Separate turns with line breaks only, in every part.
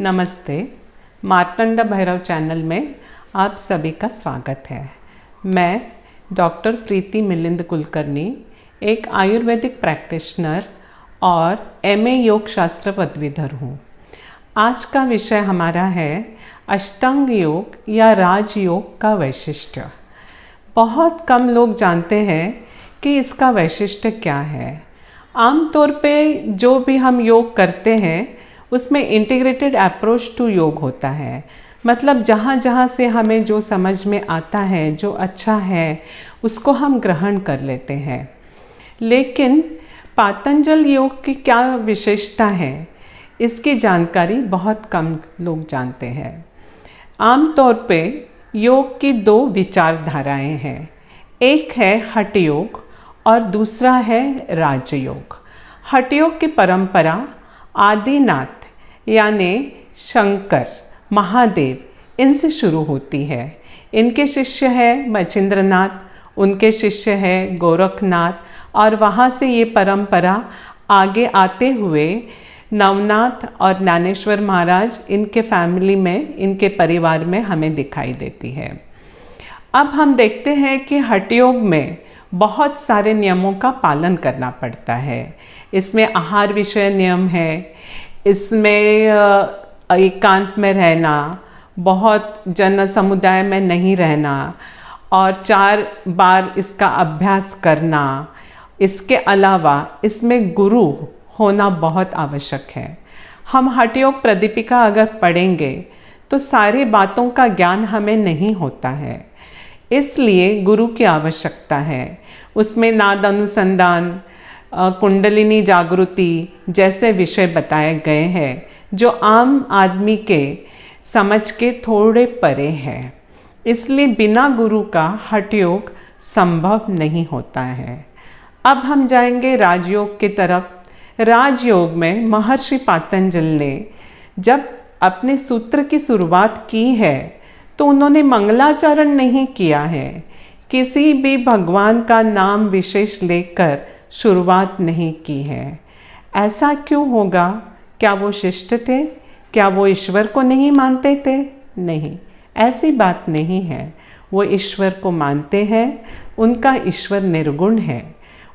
नमस्ते। मार्तंड भैरव चैनल में आप सभी का स्वागत है। मैं डॉक्टर प्रीति मिलिंद कुलकर्णी एक आयुर्वेदिक प्रैक्टिशनर और एमए योग शास्त्र पदवीधर हूँ। आज का विषय हमारा है अष्टांग योग या राजयोग का वैशिष्ट्य। बहुत कम लोग जानते हैं कि इसका वैशिष्ट्य क्या है। आमतौर पे जो भी हम योग करते हैं उसमें इंटीग्रेटेड अप्रोच टू योग होता है, मतलब जहाँ जहाँ से हमें जो समझ में आता है, जो अच्छा है, उसको हम ग्रहण कर लेते हैं। लेकिन पातंजल योग की क्या विशेषता है, इसकी जानकारी बहुत कम लोग जानते हैं। आमतौर पे योग की दो विचारधाराएं हैं, एक है हठ योग और दूसरा है राजयोग। हठ योग की परंपरा आदिनाथ यानी शंकर महादेव इनसे शुरू होती है। इनके शिष्य है मच्छिंद्रनाथ, उनके शिष्य है गोरखनाथ और वहाँ से ये परंपरा आगे आते हुए नवनाथ और ज्ञानेश्वर महाराज इनके फैमिली में, इनके परिवार में हमें दिखाई देती है। अब हम देखते हैं कि हठ योग में बहुत सारे नियमों का पालन करना पड़ता है। इसमें आहार विषय नियम है, इसमें एकांत में रहना, बहुत जन समुदाय में नहीं रहना और 4 बार इसका अभ्यास करना। इसके अलावा इसमें गुरु होना बहुत आवश्यक है। हम हठ योग प्रदीपिका अगर पढ़ेंगे तो सारी बातों का ज्ञान हमें नहीं होता है, इसलिए गुरु की आवश्यकता है। उसमें नाद अनुसंधान, कुंडलिनी जागृति जैसे विषय बताए गए हैं जो आम आदमी के समझ के थोड़े परे हैं, इसलिए बिना गुरु का हठ योग संभव नहीं होता है। अब हम जाएंगे राजयोग की तरफ। राजयोग में महर्षि पातंजल ने जब अपने सूत्र की शुरुआत की है तो उन्होंने मंगलाचरण नहीं किया है, किसी भी भगवान का नाम विशेष लेकर शुरुआत नहीं की है। ऐसा क्यों होगा? क्या वो शिष्ट थे? क्या वो ईश्वर को नहीं मानते थे? नहीं, ऐसी बात नहीं है। वो ईश्वर को मानते हैं, उनका ईश्वर निर्गुण है।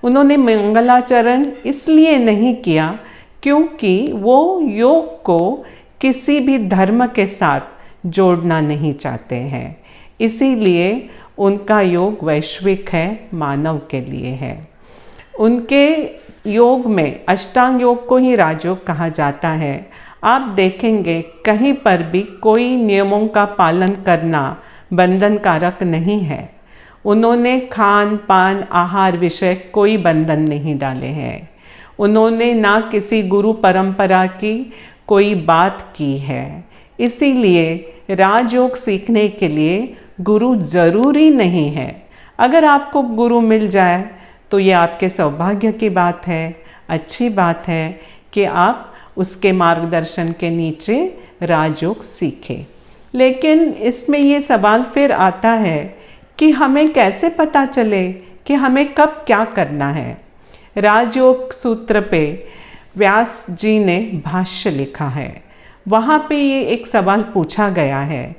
उन्होंने मंगलाचरण इसलिए नहीं किया क्योंकि वो योग को किसी भी धर्म के साथ जोड़ना नहीं चाहते हैं, इसीलिए उनका योग वैश्विक है, मानव के लिए है। उनके योग में अष्टांग योग को ही राजयोग कहा जाता है। आप देखेंगे कहीं पर भी कोई नियमों का पालन करना बंधनकारक नहीं है। उन्होंने खान पान आहार विषय कोई बंधन नहीं डाले हैं। उन्होंने ना किसी गुरु परंपरा की कोई बात की है। इसीलिए राजयोग सीखने के लिए गुरु जरूरी नहीं है। अगर आपको गुरु मिल जाए तो ये आपके सौभाग्य की बात है, अच्छी बात है कि आप उसके मार्गदर्शन के नीचे राजयोग सीखें। लेकिन इसमें ये सवाल फिर आता है कि हमें कैसे पता चले कि हमें कब क्या करना है। राजयोग सूत्र पे व्यास जी ने भाष्य लिखा है, वहाँ पे ये एक सवाल पूछा गया है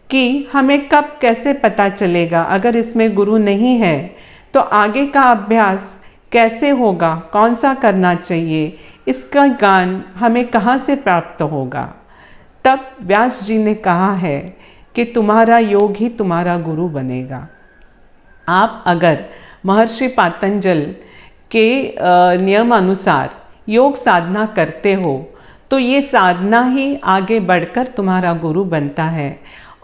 कि हमें कब कैसे पता चलेगा, अगर इसमें गुरु नहीं है तो आगे का अभ्यास कैसे होगा, कौन सा करना चाहिए, इसका ज्ञान हमें कहाँ से प्राप्त होगा। तब व्यास जी ने कहा है कि तुम्हारा योग ही तुम्हारा गुरु बनेगा। आप अगर महर्षि पातंजल के नियम अनुसार योग साधना करते हो तो ये साधना ही आगे बढ़कर तुम्हारा गुरु बनता है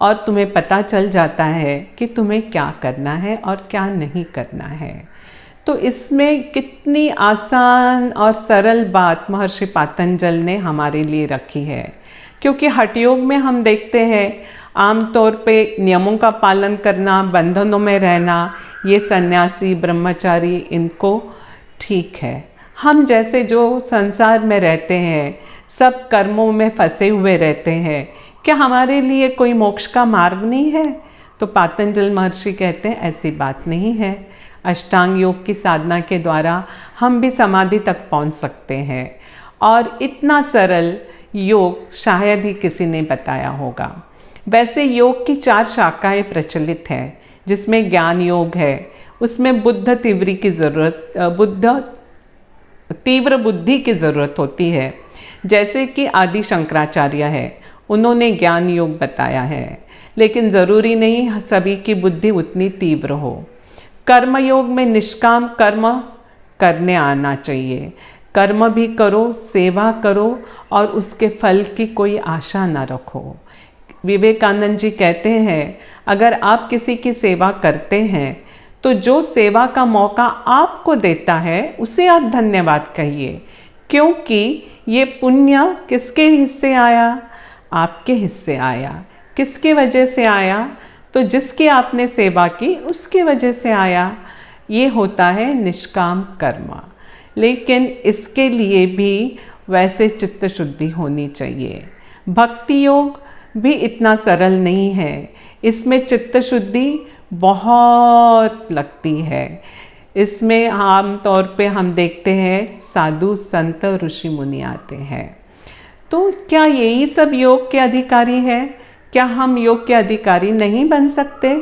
और तुम्हें पता चल जाता है कि तुम्हें क्या करना है और क्या नहीं करना है। तो इसमें कितनी आसान और सरल बात महर्षि पातंजल ने हमारे लिए रखी है, क्योंकि हठ योग में हम देखते हैं आमतौर पे नियमों का पालन करना, बंधनों में रहना, ये सन्यासी ब्रह्मचारी इनको ठीक है। हम जैसे जो संसार में रहते हैं, सब कर्मों में फंसे हुए रहते हैं, क्या हमारे लिए कोई मोक्ष का मार्ग नहीं है? तो पातंजल महर्षि कहते हैं ऐसी बात नहीं है। अष्टांग योग की साधना के द्वारा हम भी समाधि तक पहुंच सकते हैं और इतना सरल योग शायद ही किसी ने बताया होगा। वैसे योग की 4 शाखाएं प्रचलित हैं, जिसमें ज्ञान योग है, उसमें तीव्र बुद्धि की ज़रूरत होती है। जैसे कि आदि शंकराचार्य है, उन्होंने ज्ञान योग बताया है, लेकिन ज़रूरी नहीं सभी की बुद्धि उतनी तीव्र हो। कर्म योग में निष्काम कर्म करने आना चाहिए। कर्म भी करो, सेवा करो और उसके फल की कोई आशा ना रखो। विवेकानंद जी कहते हैं, अगर आप किसी की सेवा करते हैं तो जो सेवा का मौका आपको देता है उसे आप धन्यवाद कहिए, क्योंकि ये पुण्य किसके हिस्से आया? आपके हिस्से आया। किसकी वजह से आया? तो जिसकी आपने सेवा की उसकी वजह से आया। ये होता है निष्काम कर्म। लेकिन इसके लिए भी वैसे चित्त शुद्धि होनी चाहिए। भक्ति योग भी इतना सरल नहीं है, इसमें चित्त शुद्धि बहुत लगती है। इसमें आम तौर पे हम देखते हैं साधु संत ऋषि मुनि आते हैं। तो क्या यही सब योग के अधिकारी हैं? क्या हम योग के अधिकारी नहीं बन सकते?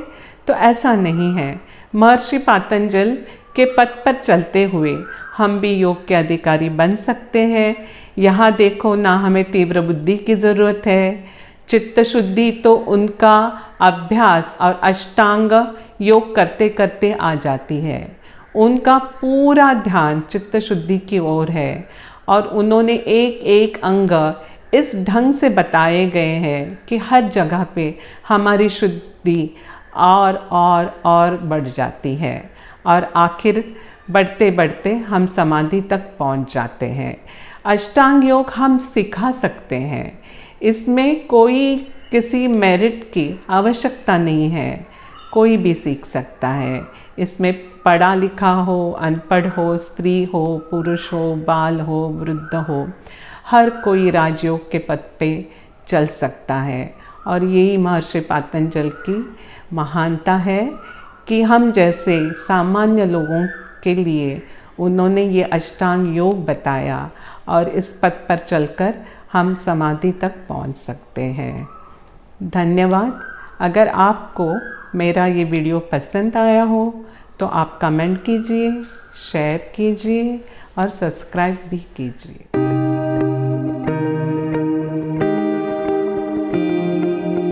तो ऐसा नहीं है। महर्षि पातंजल के पथ पर चलते हुए हम भी योग के अधिकारी बन सकते हैं। यहाँ देखो ना, हमें तीव्र बुद्धि की ज़रूरत है। चित्त शुद्धि तो उनका अभ्यास और अष्टांग योग करते करते आ जाती है। उनका पूरा ध्यान चित्त शुद्धि की ओर है और उन्होंने एक एक अंग इस ढंग से बताए गए हैं कि हर जगह पे हमारी शुद्धि और बढ़ जाती है और आखिर बढ़ते बढ़ते हम समाधि तक पहुंच जाते हैं। अष्टांग योग हम सिखा सकते हैं, इसमें कोई किसी मेरिट की आवश्यकता नहीं है, कोई भी सीख सकता है। इसमें पढ़ा लिखा हो, अनपढ़ हो, स्त्री हो, पुरुष हो, बाल हो, वृद्ध हो, हर कोई राजयोग के पथ पे चल सकता है। और यही महर्षि पातंजल की महानता है कि हम जैसे सामान्य लोगों के लिए उन्होंने ये अष्टांग योग बताया और इस पथ पर चलकर हम समाधि तक पहुंच सकते हैं। धन्यवाद। अगर आपको मेरा ये वीडियो पसंद आया हो तो आप कमेंट कीजिए, शेयर कीजिए और सब्सक्राइब भी कीजिए।